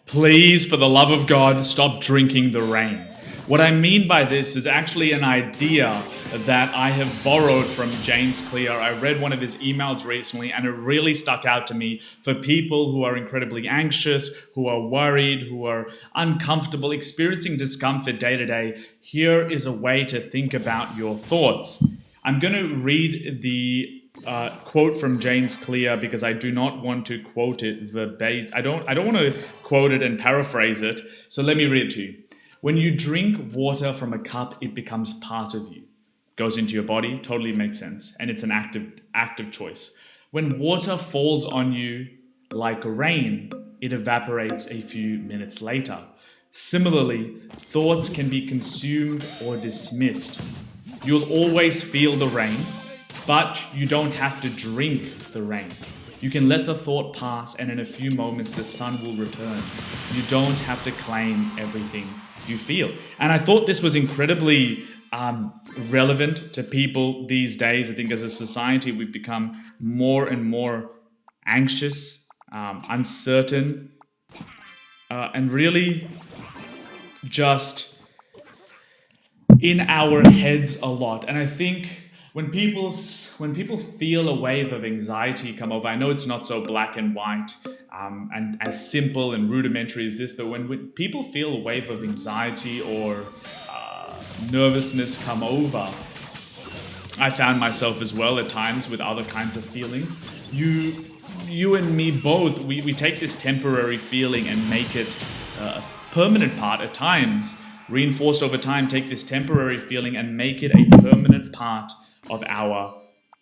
Please, for the love of God, stop drinking the rain. What I mean by this is actually an idea that I have borrowed from James Clear. I read one of his emails recently and it really stuck out to me for people who are incredibly anxious, who are worried, who are uncomfortable, experiencing discomfort day to day. Here is a way to think about your thoughts. I'm going to read the quote from James Clear because I do not want to quote it verbatim. I don't want to quote it and paraphrase it. So let me read it to you. When you drink water from a cup, it becomes part of you. Goes into your body, totally makes sense. And it's an active choice. When water falls on you like rain, it evaporates a few minutes later. Similarly, thoughts can be consumed or dismissed. You'll always feel the rain, but you don't have to drink the rain. You can let the thought pass, and in a few moments, the sun will return. You don't have to claim everything you feel. And I thought this was incredibly relevant to people these days. I think as a society, we've become more and more anxious, uncertain, and really just in our heads a lot. And I think when people feel a wave of anxiety come over, I know it's not so black and white and as simple and rudimentary as this, but when people feel a wave of anxiety or nervousness come over, I found myself as well at times with other kinds of feelings. You and me both, we take this temporary feeling and make it a permanent part at times, reinforced over time, take this temporary feeling and make it a permanent part of our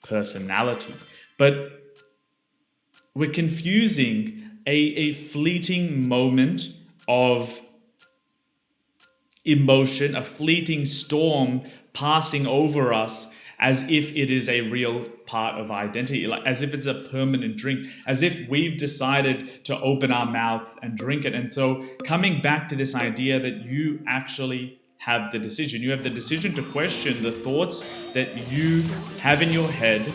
personality. But we're confusing a fleeting moment of emotion, a fleeting storm passing over us as if it is a real part of identity, like as if it's a permanent drink, as if we've decided to open our mouths and drink it. And so coming back to this idea that you actually have the decision. You have the decision to question the thoughts that you have in your head.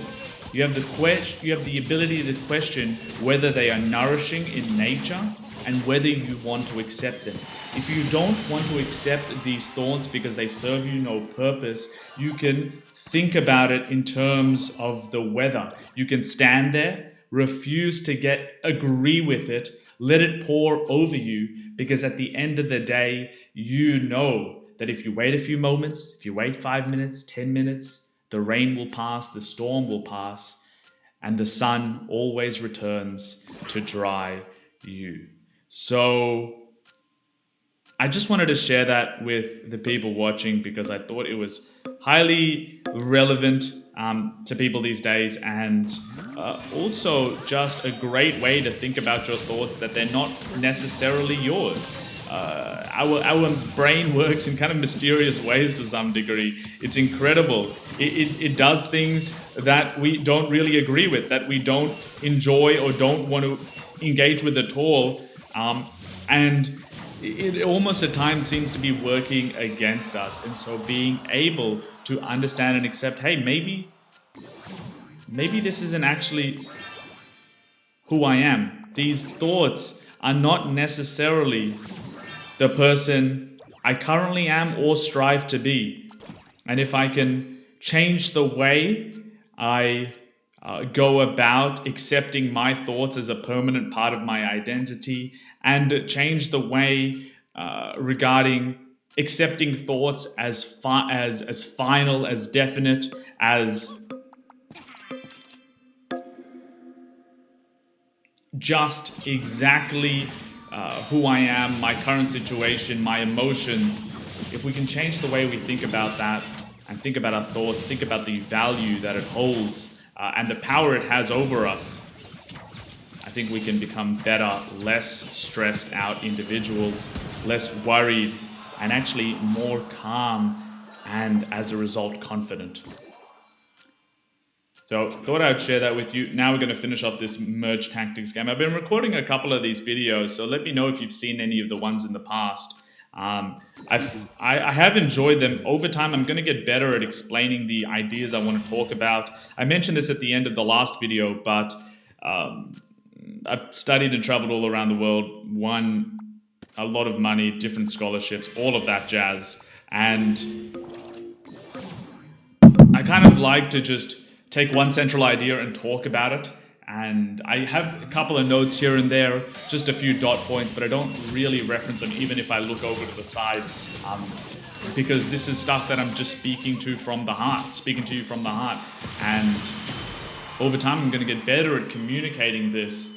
You have the ability to question whether they are nourishing in nature and whether you want to accept them. If you don't want to accept these thoughts because they serve you no purpose, you can think about it in terms of the weather. You can stand there, refuse to agree with it, let it pour over you, because at the end of the day, you know that if you wait a few moments, if you wait 5 minutes, 10 minutes, the rain will pass, the storm will pass, and the sun always returns to dry you. So I just wanted to share that with the people watching because I thought it was highly relevant to people these days, and also just a great way to think about your thoughts, that they're not necessarily yours. Our brain works in kind of mysterious ways to some degree. It's incredible. It does things that we don't really agree with, that we don't enjoy or don't want to engage with at all. And it almost at times seems to be working against us. And so being able to understand and accept, hey, maybe this isn't actually who I am. These thoughts are not necessarily the person I currently am or strive to be. And if I can change the way I go about accepting my thoughts as a permanent part of my identity, and change the way regarding accepting thoughts as final, as definite, as just exactly who I am, my current situation, my emotions. If we can change the way we think about that and think about our thoughts, think about the value that it holds and the power it has over us, I think we can become better, less stressed out individuals, less worried, and actually more calm and, as a result, confident. So thought I'd share that with you. Now we're going to finish off this merge tactics game. I've been recording a couple of these videos, so let me know if you've seen any of the ones in the past. I have enjoyed them. Over time, I'm going to get better at explaining the ideas I want to talk about. I mentioned this at the end of the last video, but I've studied and traveled all around the world. One a lot of money, different scholarships, all of that jazz. And I kind of like to just take one central idea and talk about it. And I have a couple of notes here and there, just a few dot points, but I don't really reference them, even if I look over to the side, um, because this is stuff that I'm just speaking to from the heart, speaking to you from the heart. And over time, I'm going to get better at communicating this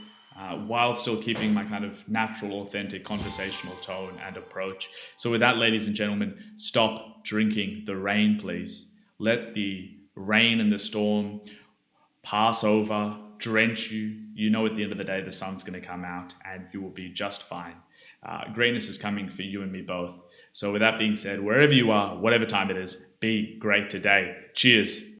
while still keeping my kind of natural, authentic conversational tone and approach. So, with that, ladies and gentlemen, stop drinking the rain, please. Let the rain and the storm pass over, drench you. You know, at the end of the day, the sun's going to come out and you will be just fine. Greatness is coming for you and me both. So, with that being said, wherever you are, whatever time it is, be great today. Cheers.